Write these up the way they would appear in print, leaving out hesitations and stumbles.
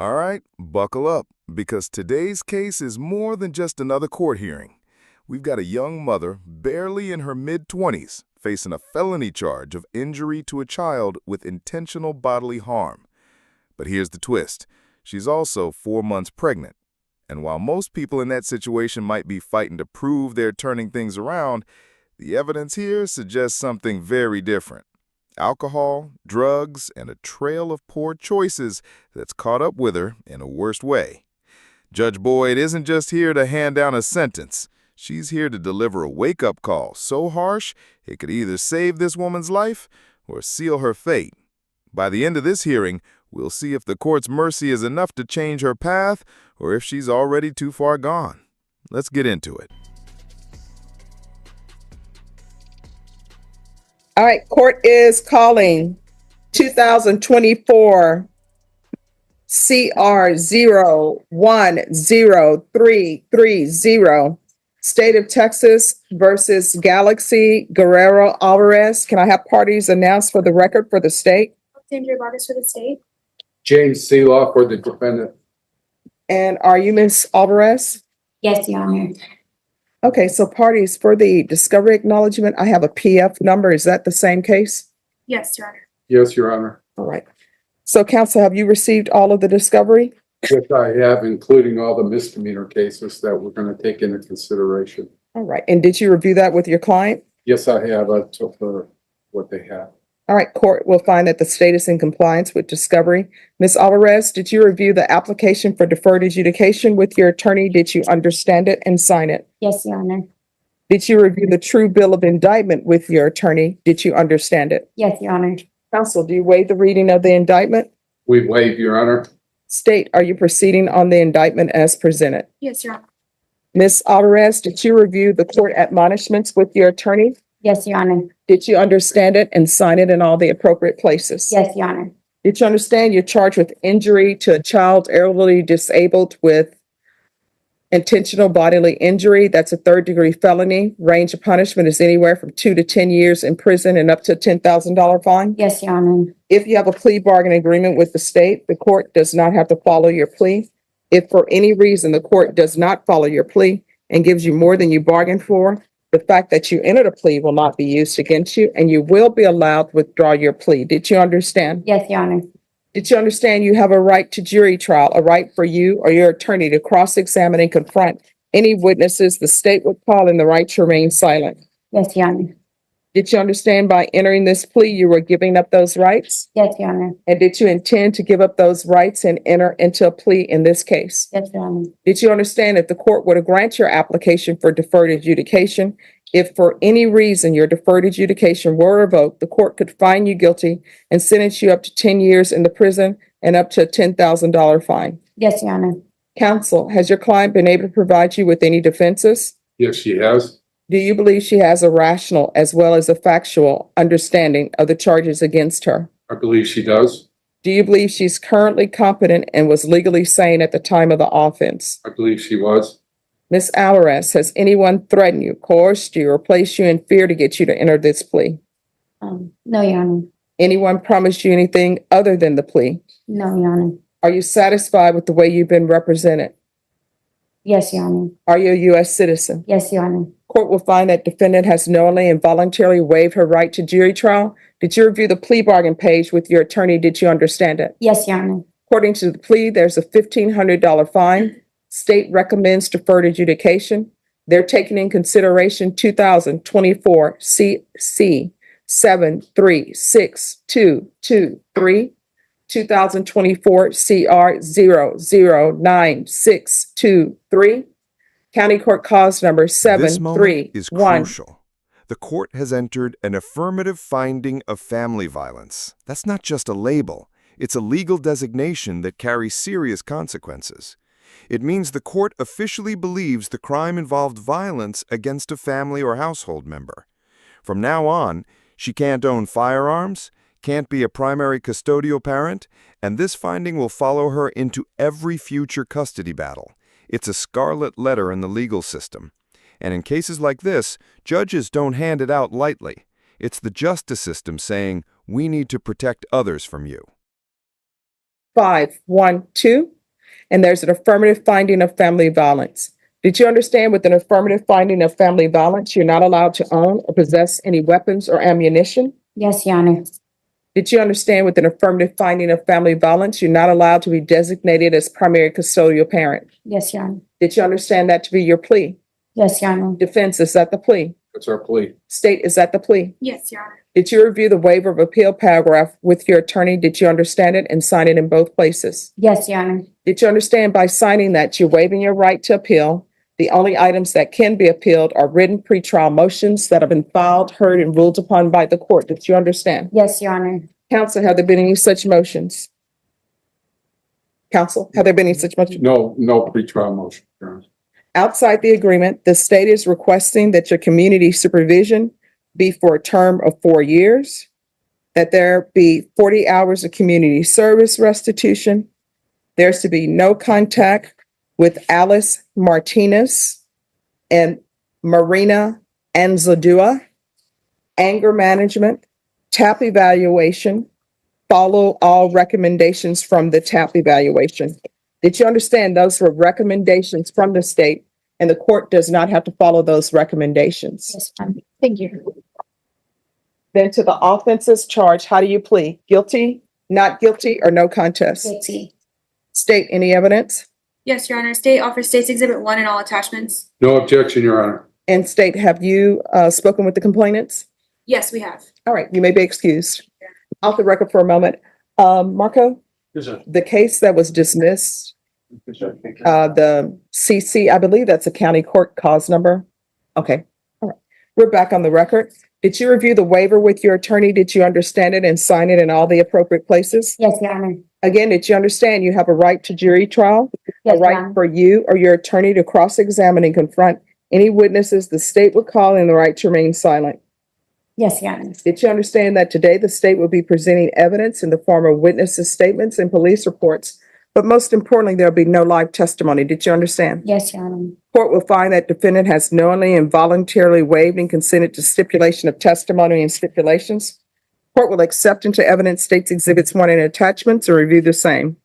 All right, buckle up, because today's case is more than just another court hearing. We've got a young mother, barely in her mid-20s, facing a felony charge of injury to a child with intentional bodily harm. But here's the twist. She's also 4 months pregnant. And while most people in that situation might be fighting to prove they're turning things around, the evidence here suggests something very different. Alcohol, drugs, and a trail of poor choices that's caught up with her in a worse way. Judge Boyd isn't just here to hand down a sentence. She's here to deliver a wake-up call so harsh it could either save this woman's life or seal her fate. By the end of this hearing, we'll see if the court's mercy is enough to change her path or if she's already too far gone. Let's get into it. All right, court is calling 2024 CR 010330, State of Texas versus Galaxy Guerrero Alvarez. Can I have parties announced for the record for the state? Alexandria Vargas for the state. James Seeloff for the defendant. And are you Ms. Alvarez? Yes, Your Honor. Okay, so parties for the discovery acknowledgement, I have a PF number. Is that the same case? Yes, Your Honor. Yes, Your Honor. All right. So counsel, have you received all of the discovery? Yes, I have, including all the misdemeanor cases that we're going to take into consideration. All right. And did you review that with your client? Yes, I have. I took what they have. All right, court will find that the state is in compliance with discovery. Ms. Alvarez, did you review the application for deferred adjudication with your attorney? Did you understand it and sign it? Yes, Your Honor. Did you review the true bill of indictment with your attorney? Did you understand it? Yes, Your Honor. Counsel, do you waive the reading of the indictment? We waive, Your Honor. State, are you proceeding on the indictment as presented? Yes, Your Honor. Ms. Alvarez, did you review the court admonishments with your attorney? Yes, Your Honor. Did you understand it and sign it in all the appropriate places? Yes, Your Honor. Did you understand you're charged with injury to a child elderly disabled with intentional bodily injury? That's a third-degree felony. Range of punishment is anywhere from 2 to 10 years in prison and up to a $10,000 fine. Yes, Your Honor. If you have a plea bargain agreement with the state, the court does not have to follow your plea. If for any reason the court does not follow your plea and gives you more than you bargained for, the fact that you entered a plea will not be used against you, and you will be allowed to withdraw your plea. Did you understand? Yes, Your Honor. Did you understand you have a right to jury trial, a right for you or your attorney to cross-examine and confront any witnesses the state would call, and the right to remain silent? Yes, Your Honor. Did you understand by entering this plea you were giving up those rights? Yes, Your Honor. And did you intend to give up those rights and enter into a plea in this case? Yes, Your Honor. Did you understand if the court were to grant your application for deferred adjudication, if for any reason your deferred adjudication were revoked, the court could find you guilty and sentence you up to 10 years in the prison and up to a $10,000 fine? Yes, Your Honor. Counsel, has your client been able to provide you with any defenses? Yes, she has. Do you believe she has a rational as well as a factual understanding of the charges against her? I believe she does. Do you believe she's currently competent and was legally sane at the time of the offense? I believe she was. Ms. Alvarez, has anyone threatened you, coerced you, or placed you in fear to get you to enter this plea? No, Your Honor. Anyone promised you anything other than the plea? No, Your Honor. Are you satisfied with the way you've been represented? Yes, Your Honor. Are you a U.S. citizen? Yes, Your Honor. Court will find that defendant has knowingly and voluntarily waived her right to jury trial. Did you review the plea bargain page with your attorney? Did you understand it? Yes, Your Honor. According to the plea, there's a $1,500 fine. State recommends deferred adjudication. They're taking in consideration 2024 CC 736223, 2024 CR 009623, County Court Cause number This moment is 731. crucial. The court has entered an affirmative finding of family violence. That's not just a label. It's a legal designation that carries serious consequences. It means the court officially believes the crime involved violence against a family or household member. From now on, she can't own firearms, can't be a primary custodial parent, and this finding will follow her into every future custody battle. It's a scarlet letter in the legal system. And in cases like this, judges don't hand it out lightly. It's the justice system saying, we need to protect others from you. 512, and there's an affirmative finding of family violence. Did you understand with an affirmative finding of family violence, you're not allowed to own or possess any weapons or ammunition? Yes, Your Honor. Did you understand with an affirmative finding of family violence, you're not allowed to be designated as primary custodial parent? Yes, Your Honor. Did you understand that to be your plea? Yes, Your Honor. Defense, is that the plea? That's our plea. State, is that the plea? Yes, Your Honor. Did you review the waiver of appeal paragraph with your attorney? Did you understand it and sign it in both places? Yes, Your Honor. Did you understand by signing that you're waiving your right to appeal? The only items that can be appealed are written pretrial motions that have been filed, heard, and ruled upon by the court. Did you understand? Yes, Your Honor. Counsel, have there been any such motions? Counsel, have there been any such motions? No pretrial motion, Your Honor. Outside the agreement, the state is requesting that your community supervision be for a term of 4 years, that there be 40 hours of community service restitution. There's to be no contact with Alice Martinez and Marina Anzaldúa, anger management, TAP evaluation, follow all recommendations from the TAP evaluation. Did you understand those were recommendations from the state and the court does not have to follow those recommendations? Yes, Your Honor. Thank you. Then to the offenses charged, how do you plead? Guilty, not guilty, or no contest? Guilty. State, any evidence? Yes, Your Honor. State offers State's Exhibit 1 and all attachments. No objection, Your Honor. And state, have you spoken with the complainants? Yes, we have. All right, you may be excused. Off the record for a moment. Marco, Yes, sir. the case that was dismissed, the CC, I believe that's a county court cause number. Okay, all right. We're back on the record. Did you review the waiver with your attorney? Did you understand it and sign it in all the appropriate places? Yes, Your Honor. Again, did you understand you have a right to jury trial? A Yes, Your right Honor. for you or your attorney to cross-examine and confront any witnesses the state would call and the right to remain silent? Yes, Your Honor. Did you understand that today the state will be presenting evidence in the form of witnesses' statements and police reports? But most importantly, there'll be no live testimony. Did you understand? Yes, Your Honor. Court will find that defendant has knowingly and voluntarily waived and consented to stipulation of testimony and stipulations. Court will accept into evidence state's exhibits 1 and attachments or review the same.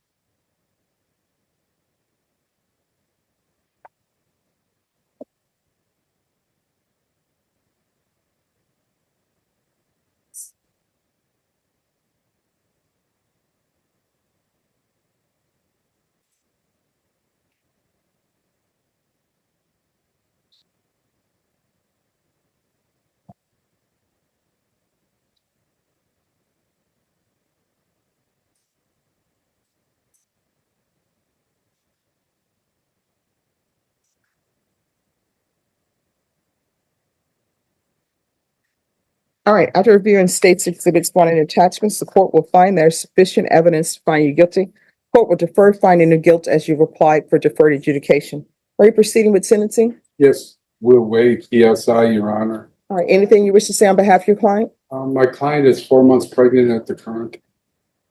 All right, after reviewing state's exhibits 1 and attachments, the court will find there's sufficient evidence to find you guilty. Court will defer finding of guilt as you've applied for deferred adjudication. Are you proceeding with sentencing? Yes, we'll waive PSI, Your Honor. All right, anything you wish to say on behalf of your client? My client is 4 months pregnant at the current.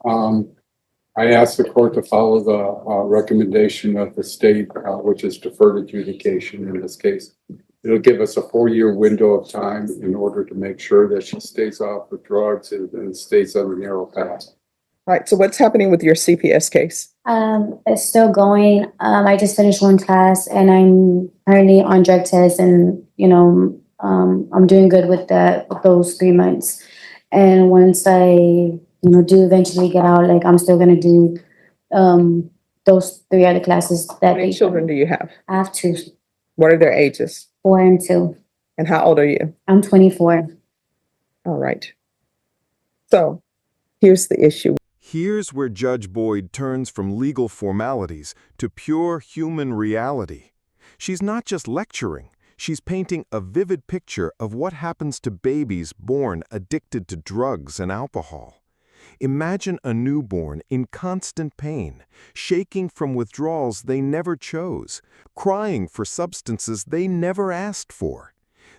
I asked the court to follow the recommendation of the state, which is deferred adjudication in this case. It'll give us a 4-year window of time in order to make sure that she stays off the drugs and stays on the narrow path. All right, so what's happening with your CPS case? It's still going. I just finished one class and I'm currently on drug tests and, I'm doing good with those 3 months. And once I, do eventually get out, I'm still gonna do those 3 other classes How that many children do you have? I have 2, What are their ages? 4 and 2. And how old are you? I'm 24. All right. So here's the issue. Here's where Judge Boyd turns from legal formalities to pure human reality. She's not just lecturing, she's painting a vivid picture of what happens to babies born addicted to drugs and alcohol. Imagine a newborn in constant pain, shaking from withdrawals they never chose, crying for substances they never asked for.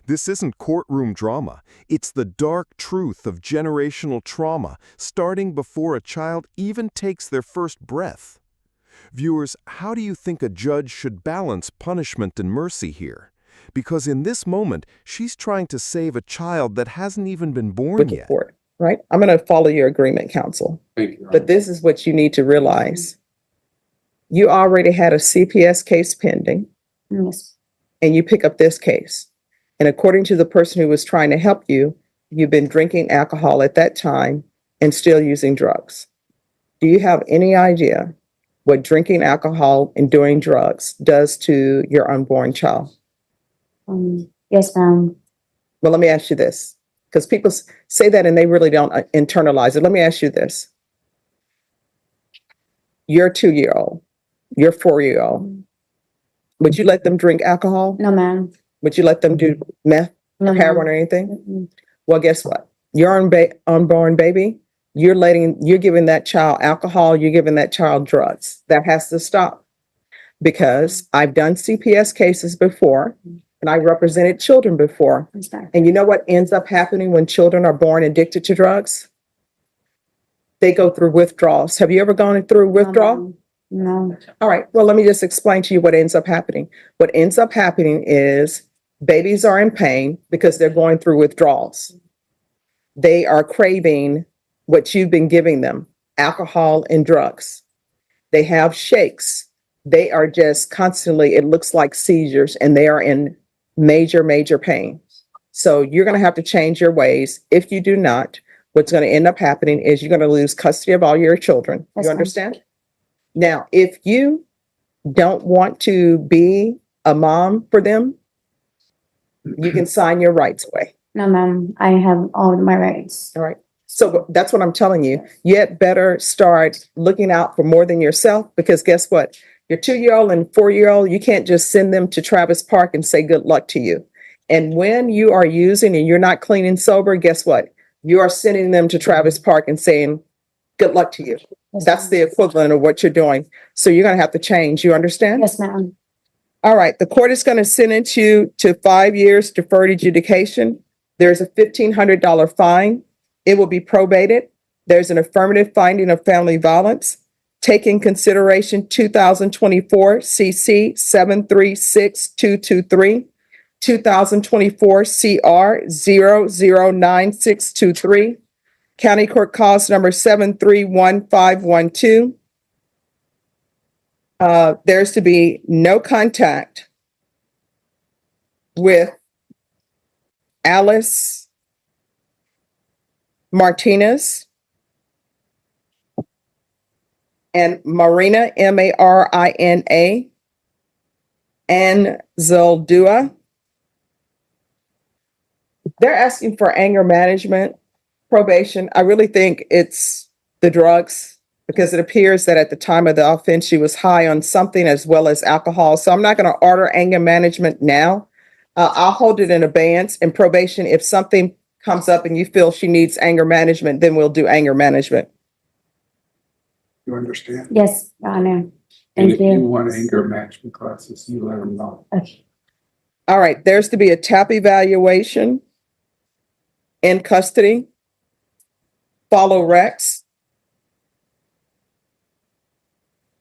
This isn't courtroom drama. It's the dark truth of generational trauma, starting before a child even takes their first breath. Viewers, how do you think a judge should balance punishment and mercy here? Because in this moment, she's trying to save a child that hasn't even been born With the yet. court. right? I'm going to follow your agreement, counsel. Thank you. Your But Honor. this is what you need to realize. You already had a CPS case pending, Yes. and you pick up this case. And according to the person who was trying to help you, you've been drinking alcohol at that time and still using drugs. Do you have any idea what drinking alcohol and doing drugs does to your unborn child? Yes, ma'am. Well, let me ask you this, because people say that and they really don't internalize it. Let me ask you this. Your 2-year-old, your 4-year-old, would you let them drink alcohol? No, ma'am. Would you let them do meth No, or heroin or ma'am. anything? Mm-mm. Well, guess what? Your unborn baby, you're giving that child alcohol, you're giving that child drugs. That has to stop. Because I've done CPS cases before and I represented children before. I'm sorry. And you know what ends up happening when children are born addicted to drugs? They go through withdrawals. Have you ever gone through withdrawal? No. All right. Well, let me just explain to you what ends up happening. What ends up happening is babies are in pain because they're going through withdrawals. They are craving what you've been giving them, alcohol and drugs. They have shakes. They are just constantly, it looks like seizures, and they are in major, major pain. So you're going to have to change your ways. If you do not, what's going to end up happening is you're going to lose custody of all your children. That's You fine. understand? Now, if you don't want to be a mom for them, you can sign your rights away. No, ma'am. I have all of my rights. All right. So that's what I'm telling you. You had better start looking out for more than yourself, because guess what? Your 2-year-old and 4-year-old, you can't just send them to Travis Park and say good luck to you. And when you are using and you're not clean and sober, guess what? You are sending them to Travis Park and saying good luck to you. Yes, That's ma'am. the equivalent of what you're doing. So you're going to have to change. You understand? Yes, ma'am. All right. The court is going to sentence you to 5 years deferred adjudication. There's a $1,500 fine. It will be probated. There's an affirmative finding of family violence. Take in consideration 2024 CC 736223, 2024 CR 009623, County Court Cause number 731512. There's to be no contact with Alice Martinez and Marina, Marina, and Zildua. They're asking for anger management, probation. I really think it's the drugs, because it appears that at the time of the offense, she was high on something as well as alcohol. So I'm not going to order anger management now. I'll hold it in abeyance. And probation, if something comes up and you feel she needs anger management, then we'll do anger management. You understand? Yes, Your Honor. And Thank if you you. want anger management classes, you let them know. Okay. All right, there's to be a TAP evaluation in custody. Follow Rex.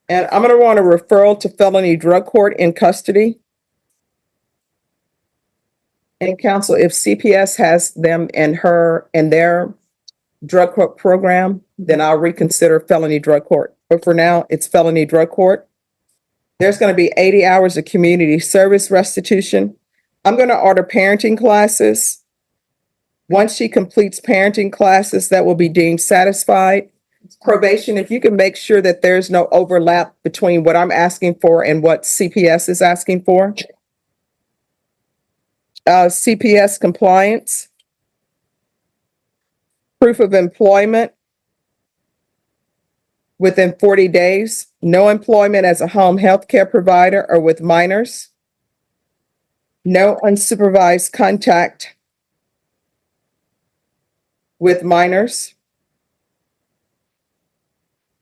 And I'm going to want a referral to felony drug court in custody. And counsel, if CPS has them in their drug court program, then I'll reconsider felony drug court. But for now, it's felony drug court. There's going to be 80 hours of community service restitution. I'm going to order parenting classes. Once she completes parenting classes, that will be deemed satisfied. Probation, if you can make sure that there's no overlap between what I'm asking for and what CPS is asking for. CPS compliance. Proof of employment within 40 days. No employment as a home health care provider or with minors. No unsupervised contact with minors.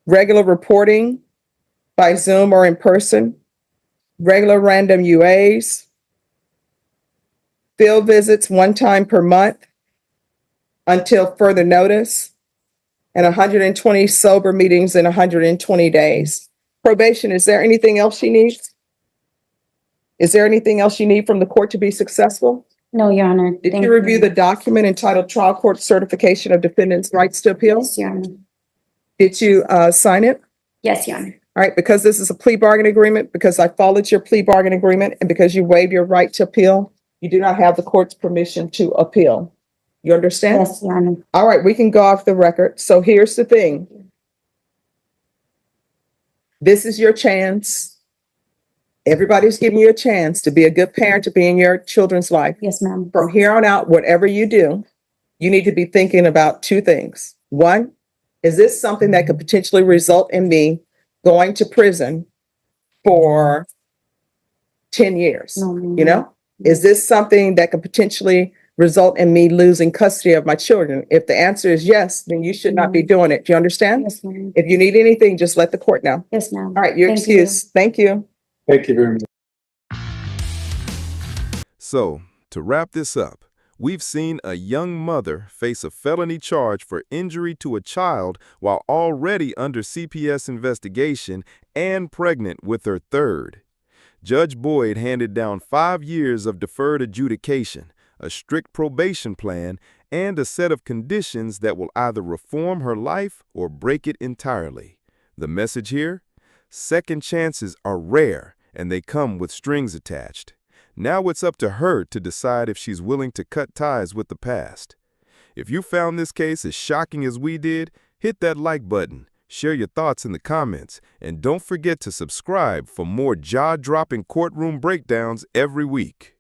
Regular reporting by Zoom or in person. Regular random UAs. Field visits 1 time per month until further notice. And 120 sober meetings in 120 days. Probation, is there anything else she needs? Is there anything else you need from the court to be successful? No, Your Honor. Did Thank you review the document entitled Trial Court Certification of Defendant's Rights to Appeal? Yes, Your Honor. Did you sign it? Yes, Your Honor. All right, because this is a plea bargain agreement, because I followed your plea bargain agreement, and because you waived your right to appeal, you do not have the court's permission to appeal. You understand? Yes, Your Honor. All right, we can go off the record. So here's the thing. This is your chance. Everybody's giving you a chance to be a good parent, to be in your children's life. Yes, ma'am. From here on out, whatever you do, you need to be thinking about two things. One, is this something that could potentially result in me going to prison for 10 years? No, ma'am. You know, is this something that could potentially result in me losing custody of my children? If the answer is yes, then you should not be doing it. Do you understand? Yes, ma'am. If you need anything, just let the court know. Yes, ma'am. All right, you're Thank you. excused. Thank you. Thank you very much. So, to wrap this up, we've seen a young mother face a felony charge for injury to a child while already under CPS investigation and pregnant with her third. Judge Boyd handed down 5 years of deferred adjudication, a strict probation plan, and a set of conditions that will either reform her life or break it entirely. The message here? Second chances are rare, and they come with strings attached. Now it's up to her to decide if she's willing to cut ties with the past. If you found this case as shocking as we did, hit that like button, share your thoughts in the comments, and don't forget to subscribe for more jaw-dropping courtroom breakdowns every week.